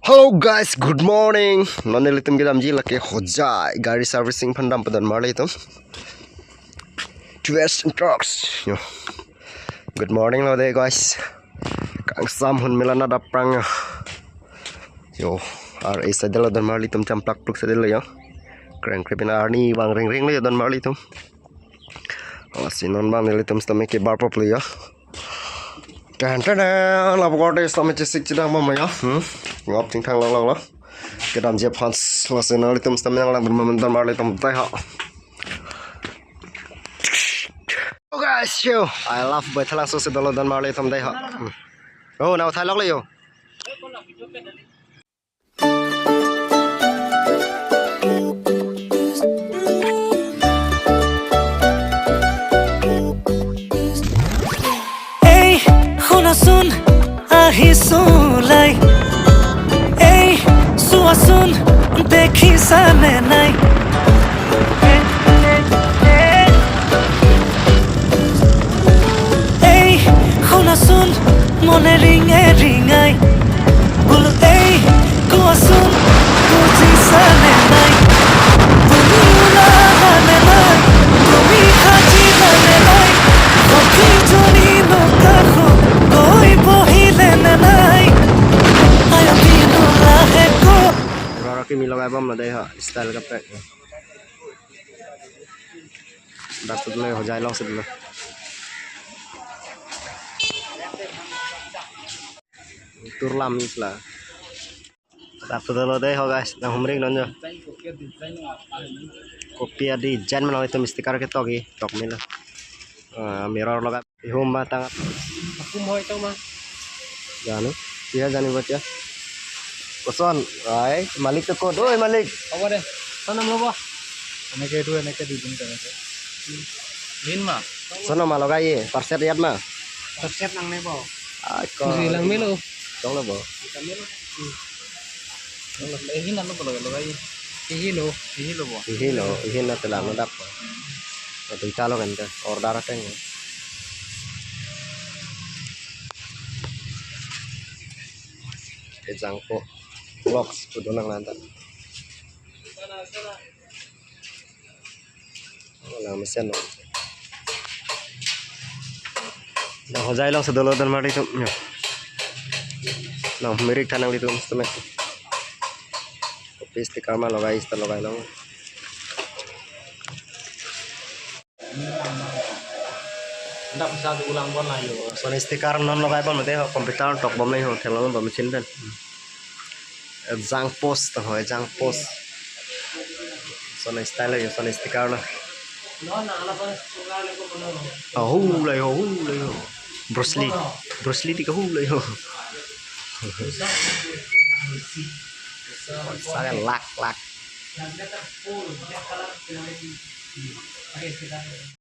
Hello guys, good morning. Nonel itum gidam ji lake Hojai gari servicing pandam padan marle itum. Twist and trucks. Yo. Good morning lo de guys. Kang Sam hun milana da prang. Yo, ar isa dela dan marle itum camplak pluk sadela yo. Keren kripin arni bang ring ring le dan marle itum. Oh, sinon bang nel itum stame ke bar properly yo. Tan la bogorde stame chisik chidang mama yo. Ngop ting thang long lo cái đam dẹp hans là sẽ nói tụm tụm đang làm mình tụm mar lại tụm tay họ. Oh guys, yo, I love bài thlang số sẽ đó là tụm mar lại tụm tay họ. Oh, nào thay lóc lại yo. Hey, khona sun, ahi sulai. Sun dekhi same nai ei khona sun mone ringai bul ei ko sun kuchi same nai tumi ula hame nai tumi khaji hame nai kokhi joni no kakho koi bohile nai I am bino rahe ko Rocky Milo album là đây hả style các bạn đặt từ đây Hojai long xịt luôn tour lam ít là đặt từ đây ho guys đang hôm nay nó nhá copy di jan mana itu stiker kita lagi tok mila mirror loga home batang aku mau itu mah janu dia jani baca Koson, ay, Malik ke kod, oi Malik. apa deh sana lo bah anake di bintang itu din mah Sono malo gaye, parset yat mah. terset nang nih boh Ay, ko. hilang melo Tong lo bo. ini nang lo kayak hilo boh Ihin na telang nadap. Ito chalo kan ka, order teng. Jangko box kudu nang lantai. Oh, lang mesin. Nah, Hojai lang sa dolo dan mari itu. Nah, mirik tanang itu instrumen. Kopi stiker mah logai lang. ndak bisa diulang pun lah yo So stiker non logai pon mate komputer tok bom lai ho thelon bom mesin pen. Jang post ho jang post. So style yo so stiker na. no na ala pas sungale ko bono Hu lai ho. Bruce Lee di ka hu lai ho. Saya lak.